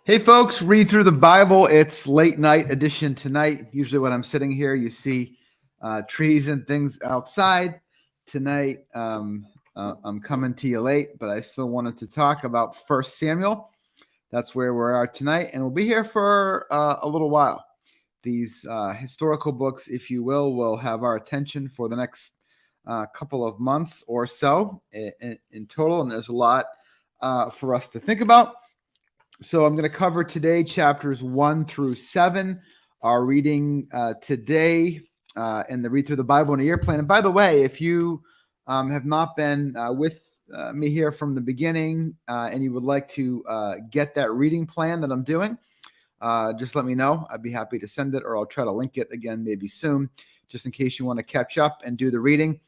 Hey folks, read through the Bible. It's late night edition tonight. Usually when I'm sitting here, you see trees and things outside. Tonight, I'm coming to you late, but I still wanted to talk about First Samuel. That's where we are tonight, and we'll be here for a little while. These historical books, if you will have our attention for the next couple of months or so in total, and there's a lot for us to think about. So I'm going to cover today chapters 1 through 7. Our reading today in the Read Through the Bible in a Year plan. And by the way, if you have not been with me here from the beginning and you would like to get that reading plan that I'm doing, just let me know. I'd be happy to send it, or I'll try to link it again maybe soon, just in case you want to catch up and do the reading.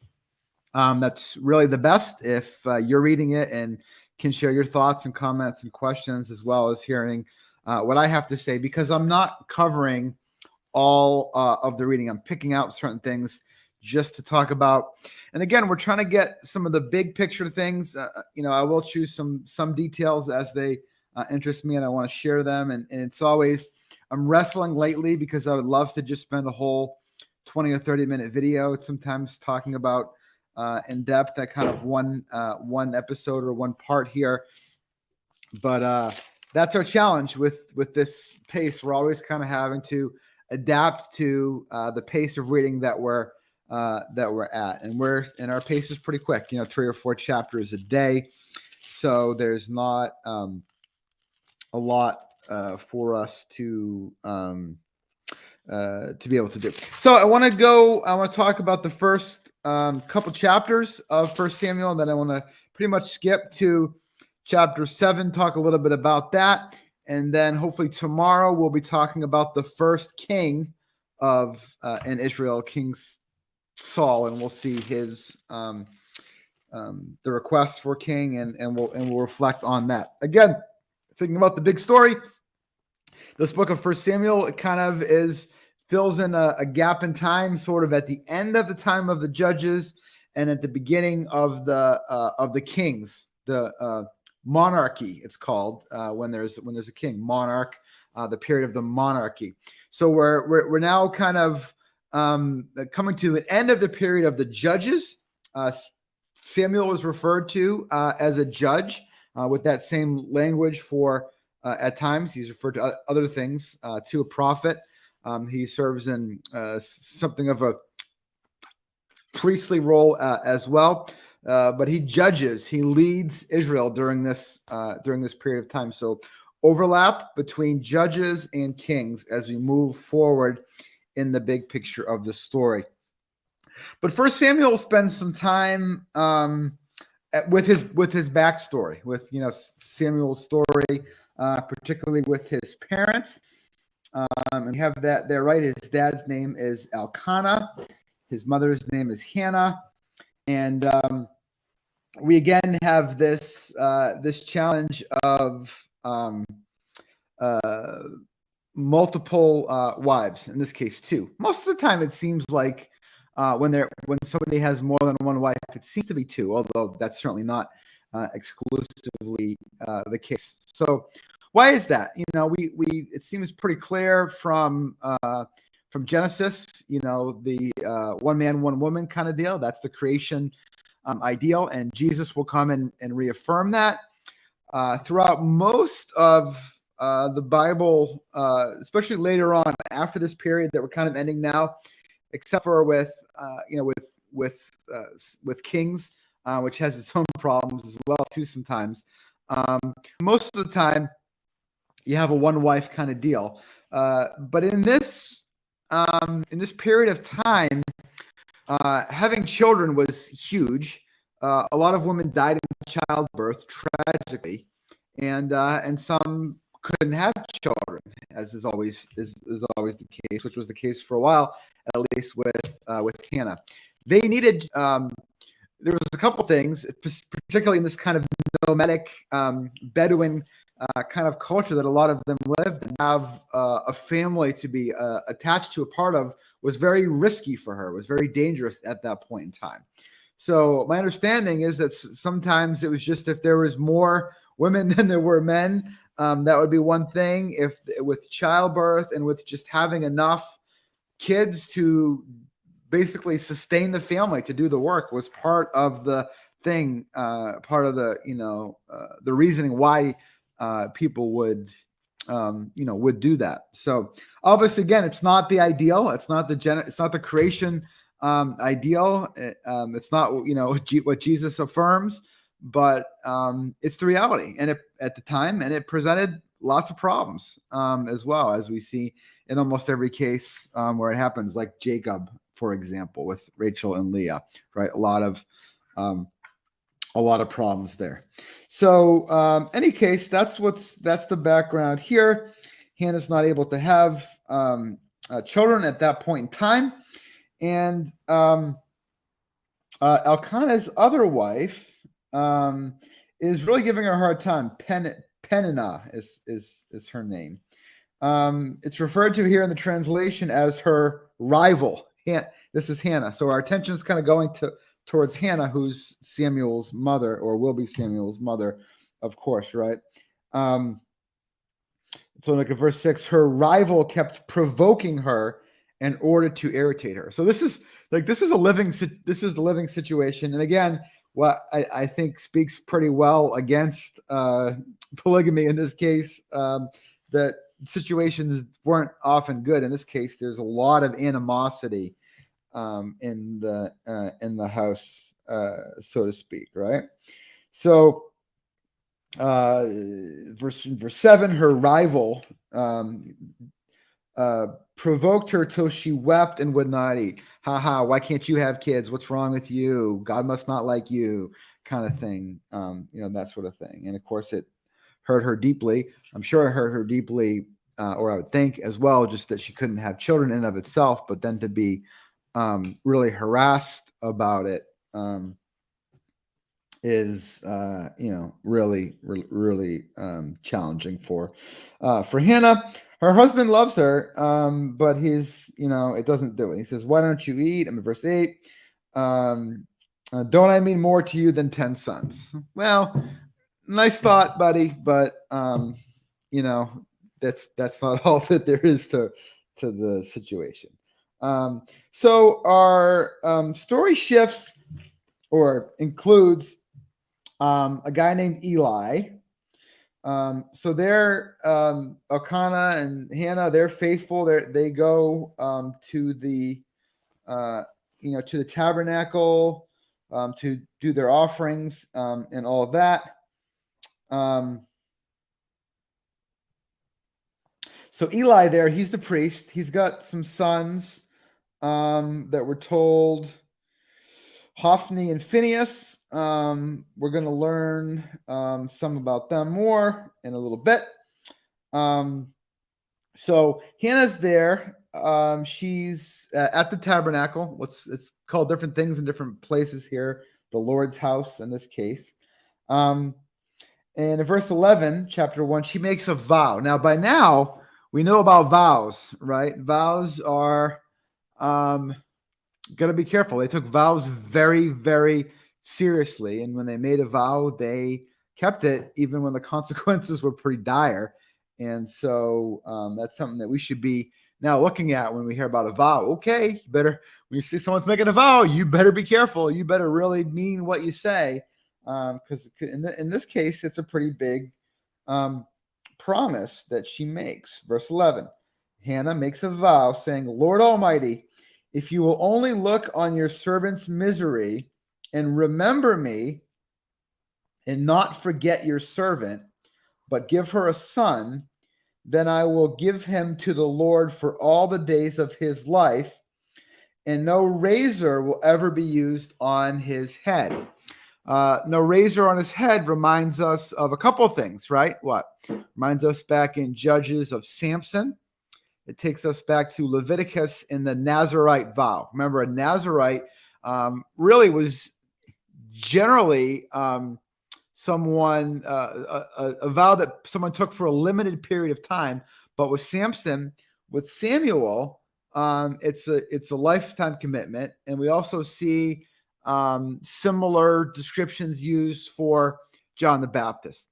That's really the best if you're reading it and can share your thoughts and comments and questions, as well as hearing what I have to say, because I'm not covering all of the reading. I'm picking out certain things just to talk about. And again, we're trying to get some of the big picture things. I will choose some details as they interest me, and I want to share them. And it's always, I'm wrestling lately because I would love to just spend a whole 20 or 30 minute video sometimes talking about in depth that kind of one episode or one part here, but that's our challenge with this pace. We're always kind of having to adapt to the pace of reading that we're at, and our pace is pretty quick. 3 or 4 chapters a day, so there's not a lot for us to be able to do. So I want to talk about the first couple chapters of First Samuel, and then I want to pretty much skip to chapter 7, talk a little bit about that, and then hopefully tomorrow we'll be talking about the first king of in Israel, King Saul, and we'll see his the request for king, and we'll reflect on that. Again, thinking about the big story, this book of First Samuel, it kind of fills in a gap in time, sort of at the end of the time of the judges and at the beginning of the kings, the monarchy. It's called when there's a king, monarch, the period of the monarchy. So we're now kind of coming to an end of the period of the judges. Samuel is referred to as a judge with that same language for. At times, he's referred to other things, to a prophet. He serves in something of a priestly role as well, but he judges. He leads Israel during this period of time. So overlap between judges and kings as we move forward in the big picture of the story. But First Samuel spends some time with his backstory, with Samuel's story. Particularly with his parents. And we have that there, right? His dad's name is Elkanah. His mother's name is Hannah. And we again have this challenge of multiple wives, in this case 2. Most of the time it seems like when somebody has more than one wife, it seems to be 2, although that's certainly not exclusively the case. So why is that? It seems pretty clear from Genesis, the one man, one woman kind of deal. That's the creation ideal, and Jesus will come and reaffirm that throughout most of the Bible, especially later on after this period that we're kind of ending now, except for with Kings, which has its own problems as well too sometimes. Most of the time, you have a one wife kind of deal, but in this period of time, having children was huge. A lot of women died in childbirth tragically, and some couldn't have children, as is always the case, which was the case for a while, at least with Hannah. They needed. There was a couple things, particularly in this kind of nomadic Bedouin kind of culture that a lot of them lived in. Have a family to be attached to, a part of, was very risky for her, was very dangerous at that point in time. So my understanding is that sometimes it was just if there was more women than there were men, That would be one thing. If with childbirth and with just having enough kids to basically sustain the family to do the work was part of the thing, part of the the reasoning why people would would do that. So obviously, again, it's not the ideal. It's not the creation ideal. It's not what Jesus affirms, but it's the reality. And at the time, and it presented lots of problems as well, as we see in almost every case where it happens, like Jacob, for example, with Rachel and Leah. Right, a lot of problems there. So any case, that's the background here. Hannah's not able to have children at that point in time. And Elkanah's other wife is really giving her a hard time. Peninnah is her name. It's referred to here in the translation as her rival. This is Hannah. So our attention is kind of going towards Hannah, who's Samuel's mother, or will be Samuel's mother, of course, right? So look at verse 6, her rival kept provoking her in order to irritate her. So this is the living situation. And again, what I think speaks pretty well against polygamy in this case, that situations weren't often good. In this case, there's a lot of animosity in the house, so to speak, right? So verse 7, her rival provoked her till she wept and would not eat. Why can't you have kids? What's wrong with you? God must not like you, kind of thing. That sort of thing. And of course it hurt her deeply. I'm sure it hurt her deeply, or I would think as well, just that she couldn't have children in and of itself, but then to be really harassed about it is really challenging for Hannah. Her husband loves her, but it doesn't do it. He says, "Why don't you eat?" I'm in verse 8. Don't I mean more to you than 10 sons? Well, nice thought, buddy, but that's not all that there is to the situation. So our story shifts or includes a guy named Eli. So they're Elkanah and Hannah. They're faithful. They go to the to the tabernacle to do their offerings and all of that. So Eli there, he's the priest. He's got some sons that we're told, Hophni and Phinehas. We're going to learn some about them more in a little bit. So Hannah's there. She's at the tabernacle. It's called different things in different places here. The Lord's house in this case. And in verse 11, chapter 1, she makes a vow. Now, by now, we know about vows, right? Vows are got to be careful. They took vows very, very seriously. And when they made a vow, they kept it, even when the consequences were pretty dire. And so that's something that we should be now looking at when we hear about a vow. Okay, when you see someone's making a vow, you better be careful. You better really mean what you say. Because in this case, it's a pretty big promise that she makes. Verse 11, Hannah makes a vow saying, "Lord Almighty, if you will only look on your servant's misery and remember me and not forget your servant, but give her a son, then I will give him to the Lord for all the days of his life, and no razor will ever be used on his head." No razor on his head reminds us of a couple of things, right? What? Reminds us back in Judges of Samson. It takes us back to Leviticus in the Nazirite vow. Remember, a Nazirite really was generally someone a vow that someone took for a limited period of time. But with Samuel, it's a lifetime commitment, and we also see similar descriptions used for John the Baptist.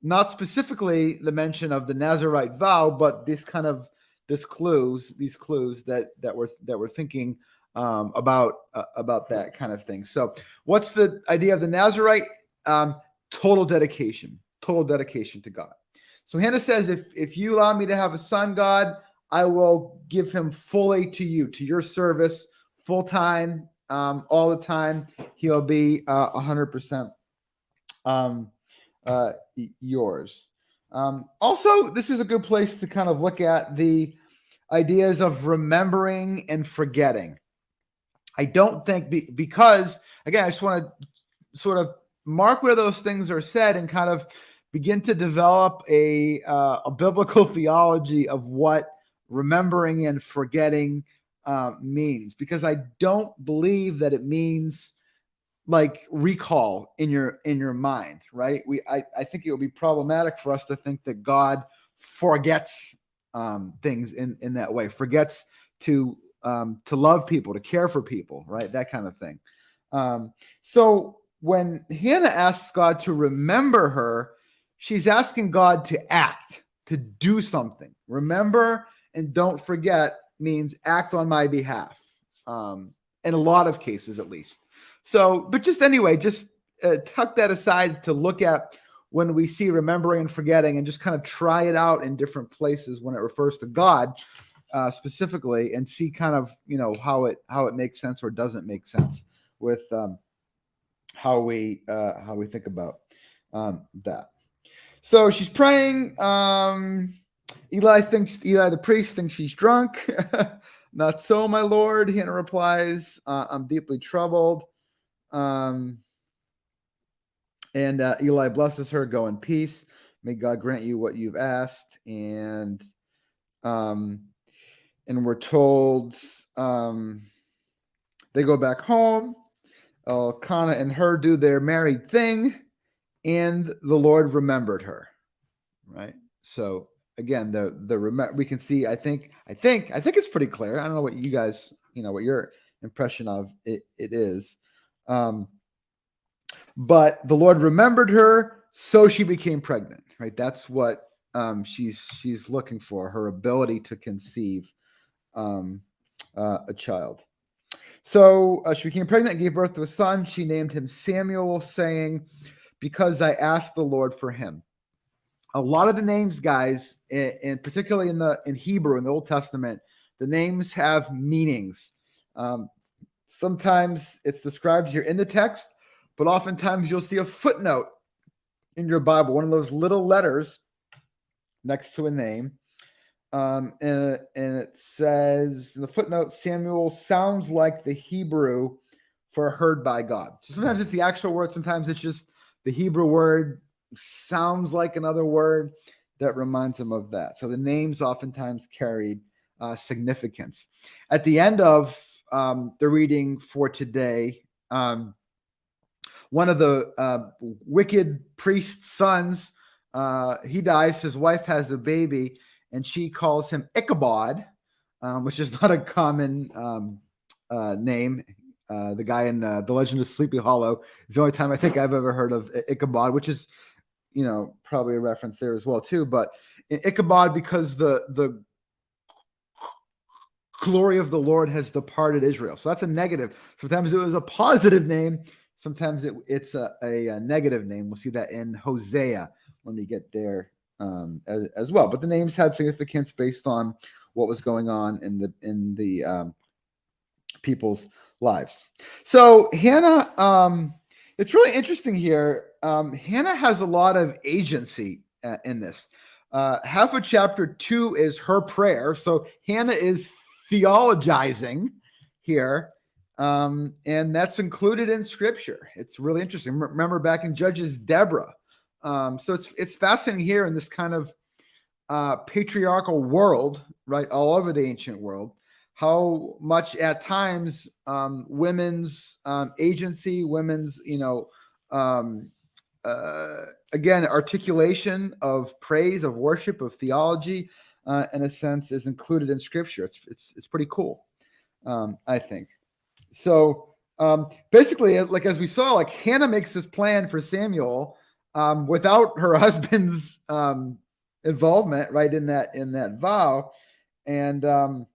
Not specifically the mention of the Nazirite vow, but these clues that we're thinking about that kind of thing. So, what's the idea of the Nazirite? Total dedication to God. So Hannah says, if you allow me to have a son, God, I will give him fully to you, to your service, full time, all the time. He'll be 100% yours. Also, this is a good place to kind of look at the ideas of remembering and forgetting. I don't think because, again, I just want to sort of mark where those things are said and kind of begin to develop a biblical theology of what remembering and forgetting means, because I don't believe that it means like recall in your mind, right? I think it would be problematic for us to think that God forgets things in that way, forgets to love people, to care for people, right? That kind of thing. So when Hannah asks God to remember her, she's asking God to act, to do something. Remember and don't forget means act on my behalf, in a lot of cases at least. So, but just anyway, just tuck that aside to look at when we see remembering and forgetting, and just kind of try it out in different places when it refers to God specifically, and see kind of, how it makes sense or doesn't make sense with how we think about that. So she's praying. Eli the priest thinks she's drunk. Not so, my lord. Hannah replies, I'm deeply troubled. And Eli blesses her. Go in peace. May God grant you what you've asked. And we're told they go back home. Elkanah and her do their married thing, and the Lord remembered her. Right. So again, we can see. I think it's pretty clear. I don't know what you guys, what your impression of it is. But the Lord remembered her, so she became pregnant. Right. That's what she's looking for, her ability to conceive a child. So she became pregnant and gave birth to a son. She named him Samuel, saying, because I asked the Lord for him. A lot of the names, guys, and particularly in Hebrew, in the Old Testament, the names have meanings. Sometimes it's described here in the text, but oftentimes you'll see a footnote in your Bible, one of those little letters next to a name. And it says in the footnote, Samuel sounds like the Hebrew for heard by God. So sometimes it's the actual word. Sometimes it's just the Hebrew word sounds like another word that reminds them of that. So the names oftentimes carried significance. At the end of the reading for today, one of the wicked priest's sons, he dies. His wife has a baby, and she calls him Ichabod, which is not a common name. The guy in The Legend of Sleepy Hollow is the only time I think I've ever heard of Ichabod, which is, probably a reference there as well too. But in Ichabod, because the glory of the Lord has departed Israel. So that's a negative. Sometimes it was a positive name. Sometimes it's a negative name. We'll see that in Hosea when we get there as well. But the names had significance based on what was going on in the people's lives. So Hannah, it's really interesting here. Hannah has a lot of agency in this. Half of chapter 2 is her prayer. So Hannah is theologizing here. And that's included in scripture. It's really interesting. Remember back in Judges, Deborah. So it's fascinating here in this kind of patriarchal world, right? All over the ancient world, how much at times women's agency, women's, again, articulation of praise, of worship, of theology, in a sense, is included in scripture. It's pretty cool, I think. So basically, like as we saw, like Hannah makes this plan for Samuel, without her husband's involvement, right, in that vow. And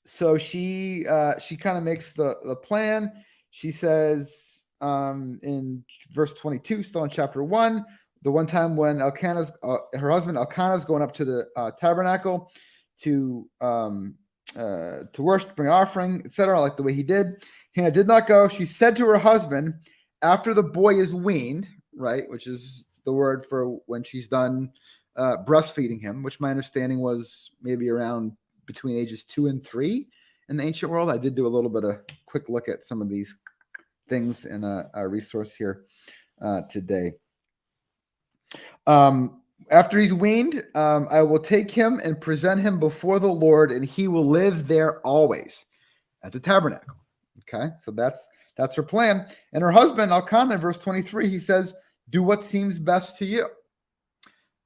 so she kind of makes the plan. She says in verse 22, still in chapter 1, the one time when Elkanah's her husband Elkanah's going up to the tabernacle to worship, bring offering, etc., like the way he did. Hannah did not go. She said to her husband, after the boy is weaned, right, which is the word for when she's done breastfeeding him, which my understanding was maybe around between ages 2 and 3 in the ancient world. I did do a little bit of quick look at some of these things in a resource here today. After he's weaned, I will take him and present him before the Lord, and he will live there always at the tabernacle. Okay, so that's her plan. And her husband, Elkanah, in verse 23, he says, do what seems best to you.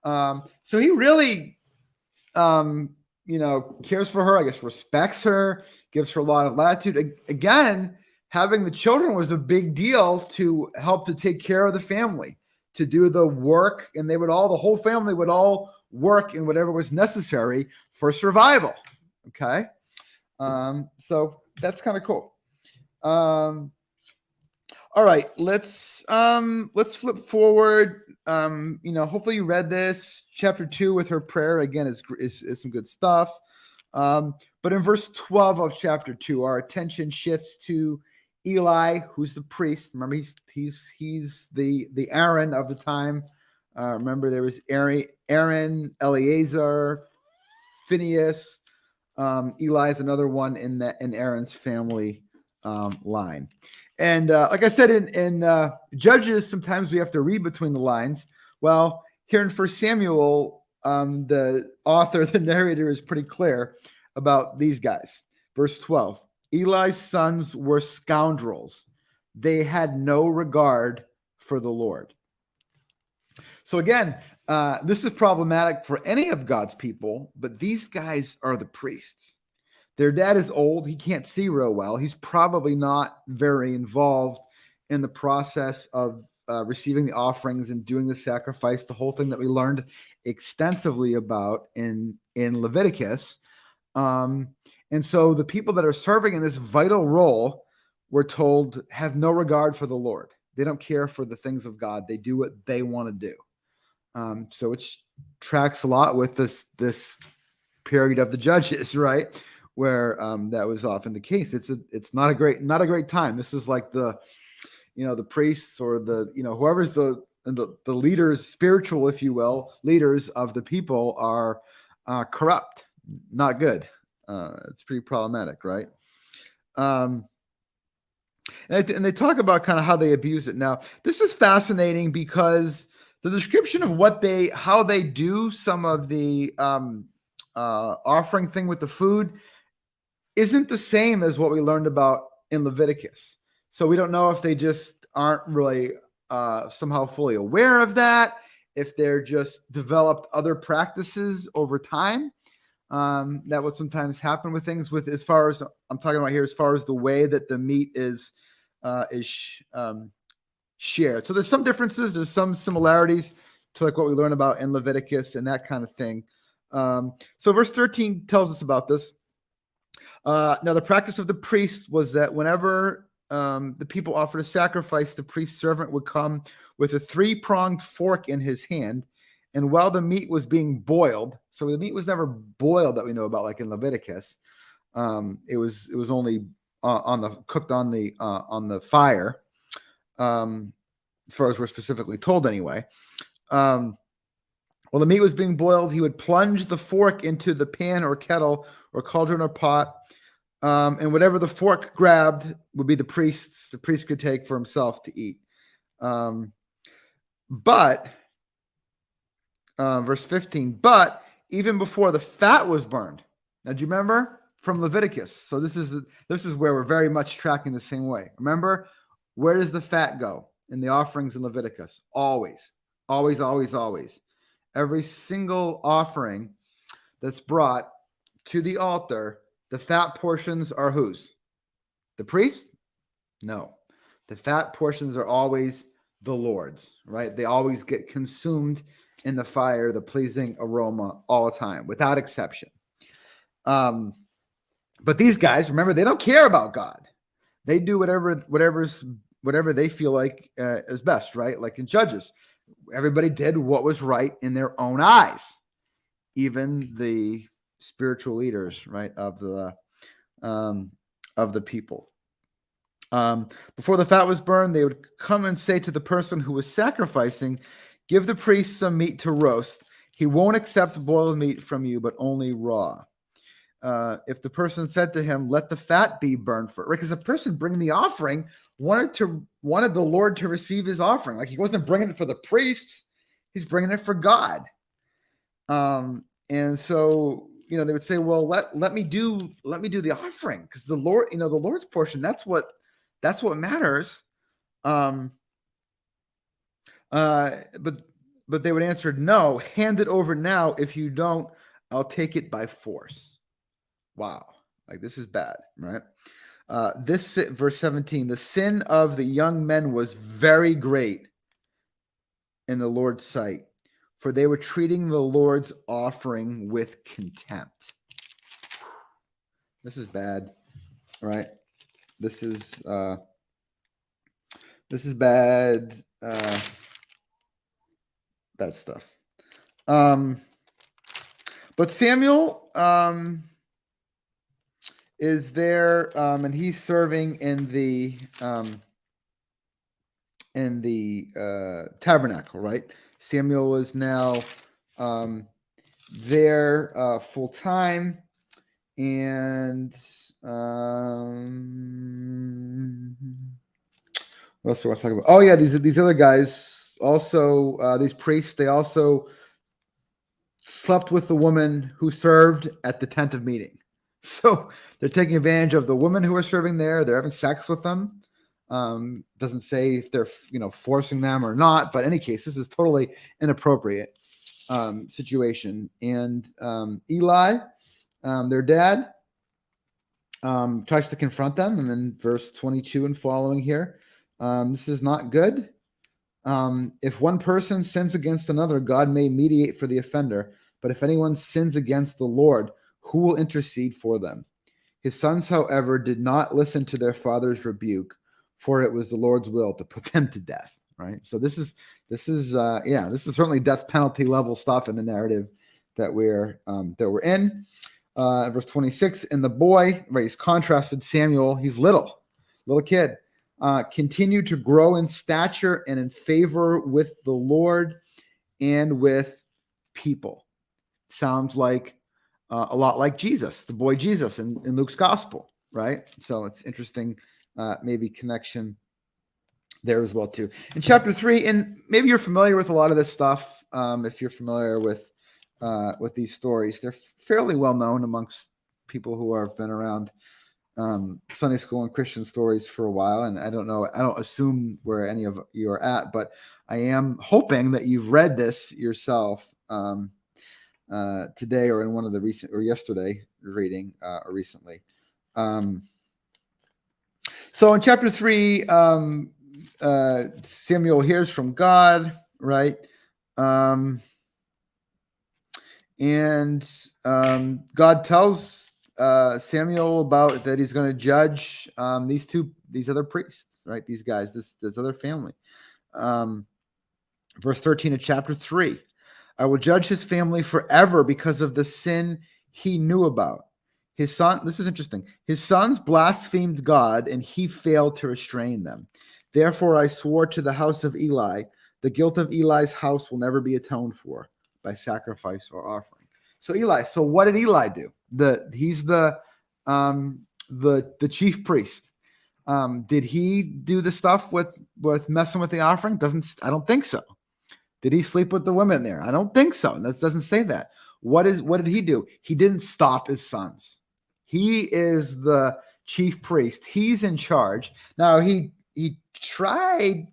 So he really, cares for her, I guess, respects her, gives her a lot of latitude. Again, having the children was a big deal to help to take care of the family, to do the work, and the whole family would all work in whatever was necessary for survival. Okay. So that's kind of cool. All right, let's flip forward. Hopefully you read this chapter 2 with her prayer. Again, is some good stuff. But in verse 12 of chapter 2, our attention shifts to Eli, who's the priest. Remember, he's the Aaron of the time. Remember, there was Aaron, Eleazar, Phinehas. Eli is another one in Aaron's family line. And like I said, in Judges, sometimes we have to read between the lines. Well, here in 1 Samuel, the author, the narrator, is pretty clear about these guys. Verse 12, Eli's sons were scoundrels. They had no regard for the Lord. So again, this is problematic for any of God's people, but these guys are the priests. Their dad is old. He can't see real well. He's probably not very involved in the process of receiving the offerings and doing the sacrifice, the whole thing that we learned extensively about in Leviticus. And so the people that are serving in this vital role, we're told, have no regard for the Lord. They don't care for the things of God. They do what they want to do. So it tracks a lot with this period of the Judges, right? Where that was often the case. It's not a great time. This is like the priests or whoever's the leaders, spiritual, if you will, leaders of the people are corrupt, not good. It's pretty problematic, right? And they talk about kind of how they abuse it. Now, this is fascinating because the description of how they do some of the offering thing with the food isn't the same as what we learned about in Leviticus. So we don't know if they just aren't really somehow fully aware of that, if they're just developed other practices over time. That would sometimes happen with things as far as I'm talking about here, as far as the way that the meat is shared. So there's some differences, there's some similarities to like what we learned about in Leviticus and that kind of thing. So verse 13 tells us about this. Now the practice of the priest was that whenever the people offered a sacrifice, the priest's servant would come with a 3-pronged fork in his hand. And while the meat was being boiled, so the meat was never boiled that we know about, like in Leviticus. It was only cooked on the fire, as far as we're specifically told anyway. While the meat was being boiled, he would plunge the fork into the pan or kettle or cauldron or pot, and whatever the fork grabbed would be the priest's. The priest could take for himself to eat. But verse 15, but even before the fat was burned. Now, do you remember from Leviticus? So this is where we're very much tracking the same way. Remember, where does the fat go in the offerings in Leviticus? Always, always, always, always. Every single offering that's brought to the altar, the fat portions are whose? The priest? No. The fat portions are always the Lord's, right? They always get consumed in the fire, the pleasing aroma all the time, without exception. But these guys, remember, they don't care about God. They do whatever they feel like is best, right? Like in Judges, everybody did what was right in their own eyes, even the spiritual leaders, right, of the people. Before the fat was burned, they would come and say to the person who was sacrificing, "Give the priest some meat to roast. He won't accept boiled meat from you, but only raw." If the person said to him, "Let the fat be burned for," right? Because the person bringing the offering wanted the Lord to receive his offering. Like he wasn't bringing it for the priests; he's bringing it for God. And so they would say, "Well, let me do the offering, because the Lord, the Lord's portion. That's what matters." But they would answer, "No, hand it over now. If you don't, I'll take it by force." Wow. Like this is bad, right? This verse 17, the sin of the young men was very great in the Lord's sight, for they were treating the Lord's offering with contempt. This is bad, right? This is bad, bad stuff. But Samuel is there, and he's serving in the tabernacle, right? Samuel is now there full time, and what else do I talk about? Oh yeah, these other guys also, these priests, they also slept with the woman who served at the tent of meeting. So they're taking advantage of the women who are serving there. They're having sex with them. Doesn't say if they're forcing them or not, but in any case, this is totally inappropriate situation. And Eli, their dad, tries to confront them, and then verse 22 and following here, this is not good. If one person sins against another, God may mediate for the offender, but if anyone sins against the Lord, who will intercede for them? His sons, however, did not listen to their father's rebuke, for it was the Lord's will to put them to death. Right. So this is certainly death penalty level stuff in the narrative that we're in. Verse 26, and the boy, right, he's contrasted Samuel. He's little kid, continued to grow in stature and in favor with the Lord and with people. Sounds like a lot like Jesus, the boy Jesus in Luke's gospel, right? So it's interesting, maybe connection there as well too. In chapter 3, and maybe you're familiar with a lot of this stuff. If you're familiar with these stories, they're fairly well known amongst people who have been around Sunday school and Christian stories for a while. And I don't assume where any of you are at, but I am hoping that you've read this yourself today or in one of the recent or yesterday reading or recently. So in chapter 3, Samuel hears from God, right? And God tells Samuel about that he's going to judge these other priests, right? These guys, this other family. Verse 13 of chapter 3. I will judge his family forever because of the sin he knew about. His son, this is interesting. His sons blasphemed God, and he failed to restrain them. Therefore, I swore to the house of Eli, the guilt of Eli's house will never be atoned for by sacrifice or offering. So what did Eli do? He's the chief priest. Did he do the stuff with messing with the offering? I don't think so. Did he sleep with the women there? I don't think so. That doesn't say that. What did he do? He didn't stop his sons. He is the chief priest. He's in charge. Now he tried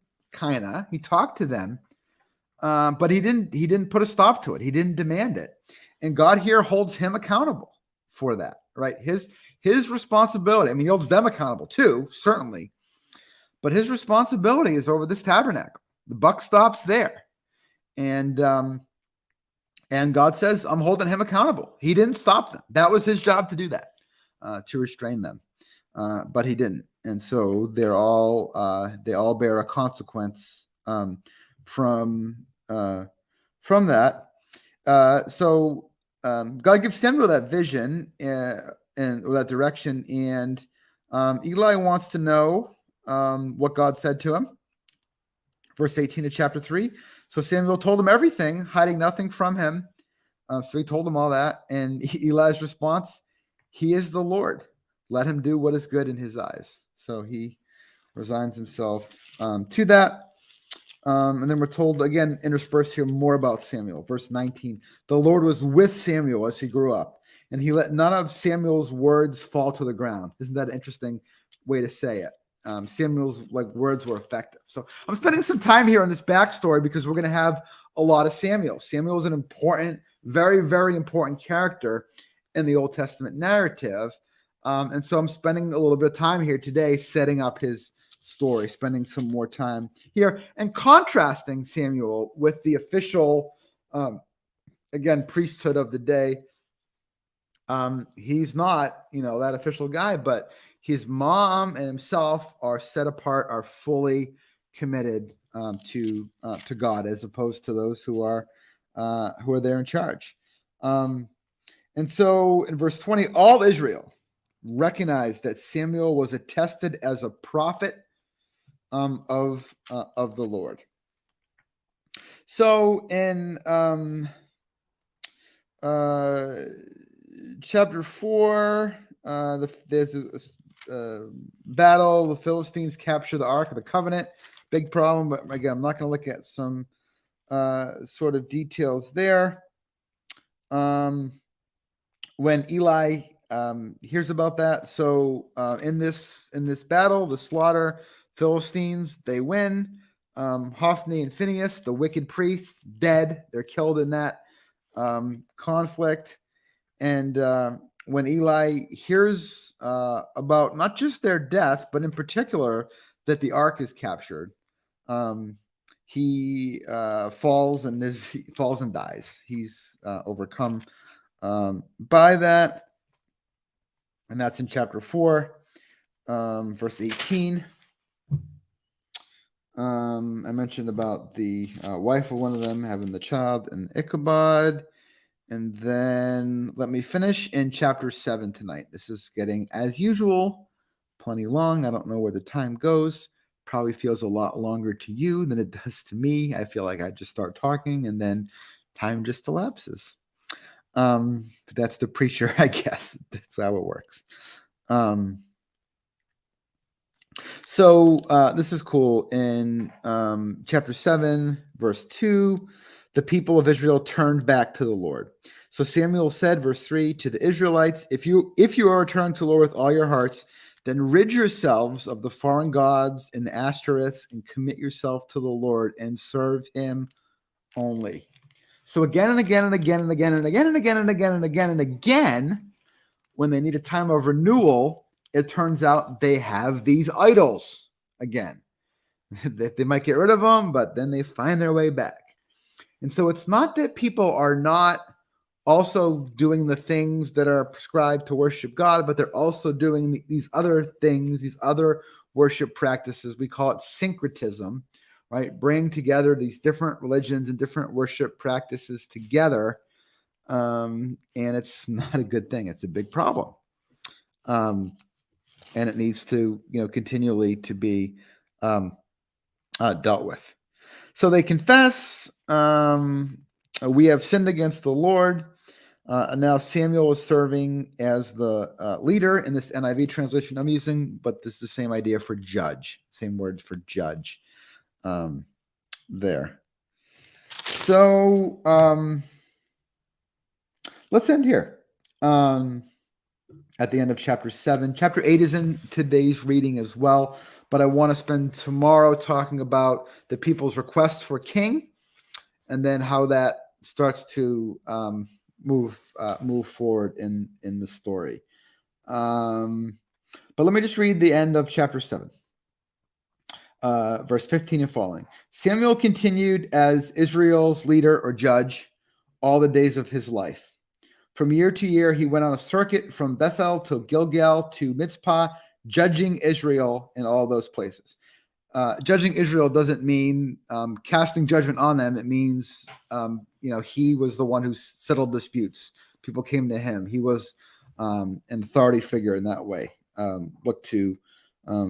he talked to them, but he didn't put a stop to it. He didn't demand it. And God here holds him accountable for that, right? His responsibility. I mean, he holds them accountable too, certainly. But his responsibility is over this tabernacle. The buck stops there. And God says, I'm holding him accountable. He didn't stop them. That was his job to do that, to restrain them. But he didn't. And so they all bear a consequence from that. So God gives Samuel that vision and that direction, and Eli wants to know what God said to him. Verse 18 of chapter 3. So Samuel told him everything, hiding nothing from him. So he told him all that, and Eli's response, he is the Lord. Let him do what is good in his eyes. So he resigns himself to that. And then we're told again, interspersed here, more about Samuel. Verse 19, the Lord was with Samuel as he grew up, and he let none of Samuel's words fall to the ground. Isn't that an interesting way to say it? Samuel's words were effective. So I'm spending some time here on this backstory because we're going to have a lot of Samuel. Samuel is an important, very, very important character in the Old Testament narrative. And so I'm spending a little bit of time here today setting up his story, spending some more time here and contrasting Samuel with the official, priesthood of the day. He's not, that official guy, but his mom and himself are set apart, are fully committed to God, as opposed to those who are there in charge. And so in verse 20, all Israel recognized that Samuel was attested as a prophet of the Lord. So in chapter 4, there's a battle. The Philistines capture the Ark of the Covenant. Big problem, but again, I'm not going to look at some sort of details there. When Eli hears about that, so in this battle, the slaughter, Philistines, they win. Hophni and Phinehas, the wicked priests, dead. They're killed in that conflict. And when Eli hears about not just their death, but in particular that the ark is captured, he falls and dies. He's overcome by that. And that's in chapter 4, verse 18. I mentioned about the wife of one of them having the child in Ichabod. And then let me finish in chapter 7 tonight. This is getting, as usual, plenty long. I don't know where the time goes. Probably feels a lot longer to you than it does to me. I feel like I just start talking and then time just elapses. That's the preacher, I guess. That's how it works. So this is cool. In chapter 7, verse 2, the people of Israel turned back to the Lord. So Samuel said, verse 3, to the Israelites, if you are returned to the Lord with all your hearts, then rid yourselves of the foreign gods and the Ashtoreths and commit yourself to the Lord and serve him only. So again and again and again and again and again and again and again and again and again, when they need a time of renewal, it turns out they have these idols again. They might get rid of them, but then they find their way back. And so it's not that people are not also doing the things that are prescribed to worship God, but they're also doing these other things, these other worship practices. We call it syncretism, right? Bring together these different religions and different worship practices together. And it's not a good thing. It's a big problem. And it needs to, continually to be dealt with. So they confess, we have sinned against the Lord. And now Samuel is serving as the leader in this NIV translation I'm using, but this is the same idea for judge, same word for judge there. So let's end here at the end of chapter 7. Chapter 8 is in today's reading as well, but I want to spend tomorrow talking about the people's requests for king and then how that starts to move forward in the story. But let me just read the end of chapter 7. verse 15 and following. Samuel continued as Israel's leader or judge all the days of his life. From year to year, he went on a circuit from Bethel to Gilgal to Mizpah, judging Israel in all those places. Judging Israel doesn't mean casting judgment on them. It means, he was the one who settled disputes. People came to him. He was an authority figure in that way. Looked to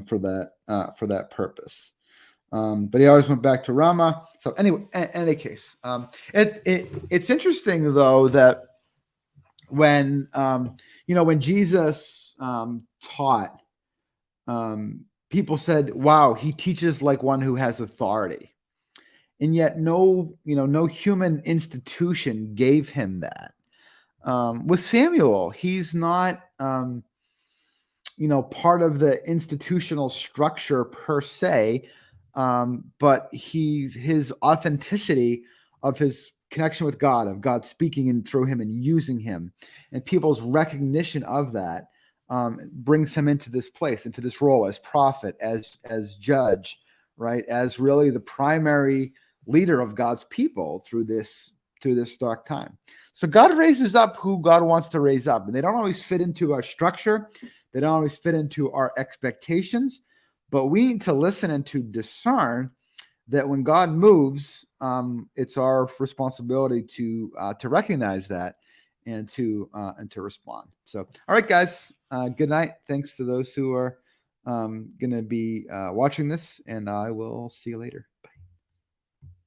for that purpose. But he always went back to Ramah. So anyway, in any case, it's interesting though that when Jesus taught, people said, "Wow, he teaches like one who has authority," and yet no human institution gave him that. With Samuel, he's not part of the institutional structure per se, but his authenticity of his connection with God, of God speaking in through him and using him, and people's recognition of that brings him into this place, into this role as prophet, as judge, right? As really the primary leader of God's people through this dark time. So God raises up who God wants to raise up, and they don't always fit into our structure. They don't always fit into our expectations, but we need to listen and to discern that when God moves, it's our responsibility to recognize that and to respond. So, all right, guys, good night. Thanks to those who are going to be watching this, and I will see you later.